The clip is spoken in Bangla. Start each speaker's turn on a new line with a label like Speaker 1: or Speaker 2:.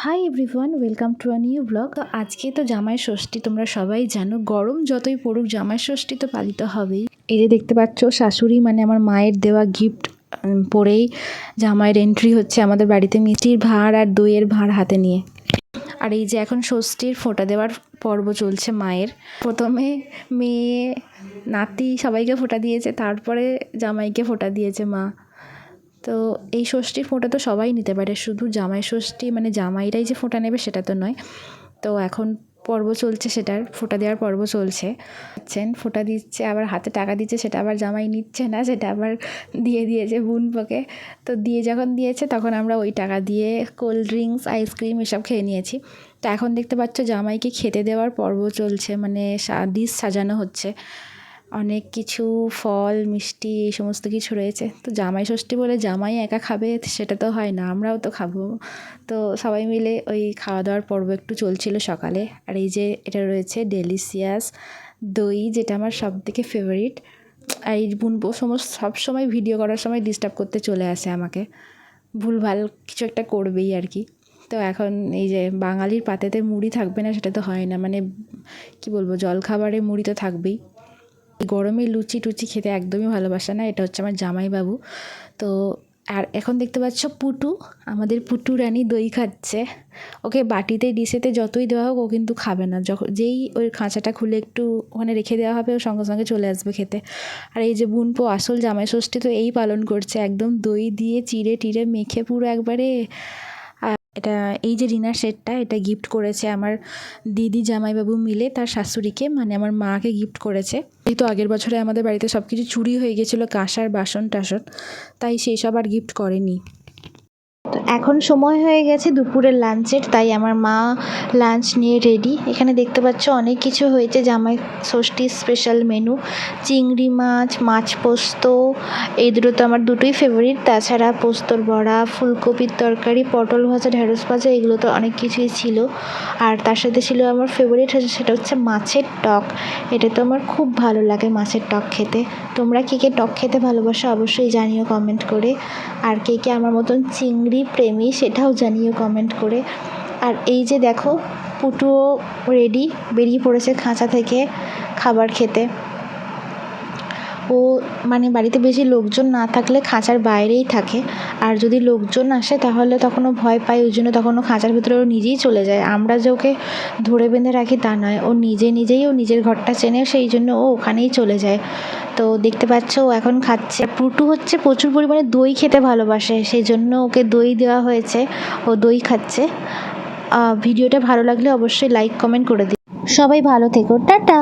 Speaker 1: Hi everyone, welcome to a new blog. তো আজকে তো জামাই ষষ্ঠী, তোমরা সবাই জানো গরম যতই পড়ুক জামাই ষষ্ঠী তো পালিত হবেই। এই যে দেখতে পাচ্ছ শাশুড়ি মানে আমার মায়ের দেওয়া গিফট পরেই জামাইয়ের এন্ট্রি হচ্ছে আমাদের বাড়িতে, মিষ্টির ভাঁড় আর দইয়ের ভাঁড় হাতে নিয়ে। আর এই যে এখন ষষ্ঠীর ফোঁটা দেওয়ার পর্ব চলছে মায়ের। প্রথমে মেয়ে নাতি সবাইকে ফোঁটা দিয়েছে, তারপরে জামাইকে ফোঁটা দিয়েছে মা। তো এই ষষ্ঠীর ফোঁটা তো সবাই নিতে পারে, শুধু জামাই ষষ্ঠী মানে জামাইরাই যে ফোঁটা নেবে সেটা তো নয়। তো এখন পর্ব চলছে, সেটার ফোঁটা দেওয়ার পর্ব চলছে। ফোঁটা দিচ্ছে, আবার হাতে টাকা দিচ্ছে, সেটা আবার জামাই নিচ্ছে না, সেটা আবার দিয়ে দিয়েছে বোনপোকে। তো দিয়ে যখন দিয়েছে তখন আমরা ওই টাকা দিয়ে কোল্ড ড্রিঙ্কস, আইসক্রিম এসব খেয়ে নিয়েছি। তো এখন দেখতে পাচ্ছ জামাইকে খেতে দেওয়ার পর্ব চলছে, মানে ডিশ সাজানো হচ্ছে, অনেক কিছু ফল মিষ্টি এই সমস্ত কিছু রয়েছে। তো জামাই ষষ্ঠী বলে জামাই একা খাবে সেটা তো হয় না, আমরাও তো খাবো। তো সবাই মিলে ওই খাওয়া দাওয়ার পর্ব একটু চলছিল সকালে। আর এই যে এটা রয়েছে ডেলিশিয়াস দই, যেটা আমার সবথেকে ফেভারিট। আর এই বুনবো সব সময় ভিডিও করার সময় ডিস্টার্ব করতে চলে আসে আমাকে, ভুলভাল কিছু একটা করবেই আর কি। তো এখন এই যে বাঙালির পাতেতে মুড়ি থাকবে না সেটা তো হয় না, মানে কি বলবো, জলখাবারে মুড়ি তো থাকবেই। গরমে লুচি টুচি খেতে একদমই ভালোবাসে না, এটা হচ্ছে আমার জামাইবাবু। তো আর এখন দেখতে পাচ্ছ পুটু, আমাদের পুটু রানী দই খাচ্ছে। ওকে বাটিতে ডিশেতে যতই দেওয়া হোক ও কিন্তু খাবে না, যখন যেই ওই খাঁচাটা খুলে একটু ওখানে রেখে দেওয়া হবে ও সঙ্গে সঙ্গে চলে আসবে খেতে। আর এই যে বুনপো আসল জামাই ষষ্ঠী তো এই পালন করছে, একদম দই দিয়ে চিড়ে টিড়ে মেখে পুরো একবারে। এটা এই যে ডিনার সেটটা এটা গিফট করেছে আমার দিদি জামাইবাবু মিলে তার শাশুড়িকে, মানে আমার মাকে গিফট করেছে। এই তো আগের বছরে আমাদের বাড়িতে সব কিছু চুরি হয়ে গেছিলো, কাঁসার বাসন টাসন, তাই সেই সব আর গিফট করেনি। তো এখন সময় হয়ে গেছে দুপুরের লাঞ্চের, তাই আমার মা লাঞ্চ নিয়ে রেডি। এখানে দেখতে পাচ্ছ অনেক কিছু হয়েছে জামাই ষষ্ঠীর স্পেশাল মেনু, চিংড়ি মাছ, মাছ পোস্ত, এই দুটো তো আমার দুটোই ফেভারিট। তাছাড়া পোস্তর বড়া, ফুলকপির তরকারি, পটল ভাজা, ঢেঁড়স ভাজা, এগুলো তো অনেক কিছুই ছিল। আর তার সাথে ছিল আমার ফেভারিট সেটা হচ্ছে মাছের টক। এটা তো আমার খুব ভালো লাগে মাছের টক খেতে। তোমরা কে কে টক খেতে ভালোবাসো অবশ্যই জানিও কমেন্ট করে। আর কে কে আমার মতন চিংড়ি প্রেমী সেটাও জানিও কমেন্ট করে। আর এই যে দেখো পুটুও রেডি, বেরিয়ে পড়েছে খাঁচা থেকে খাবার খেতে। ও মানে বাড়িতে বেশি লোকজন না থাকলে খাঁচার বাইরেই থাকে, আর যদি লোকজন আসে তাহলে তখন ও ভয় পায়, ওই জন্য তখন ও খাঁচার ভিতরে ও নিজেই চলে যায়। আমরা যে ওকে ধরে বেঁধে রাখি তা নয়, ও নিজেই ও নিজের ঘরটা চেনে, সেই জন্য ও ওখানেই চলে যায়। তো দেখতে পাচ্ছ ও এখন খাচ্ছে। পুটু হচ্ছে প্রচুর পরিমাণে দই খেতে ভালোবাসে, সেই জন্য ওকে দই দেওয়া হয়েছে, ও দই খাচ্ছে। ভিডিওটা ভালো লাগলে অবশ্যই লাইক কমেন্ট করে দিই। সবাই ভালো থেকো, টাটা।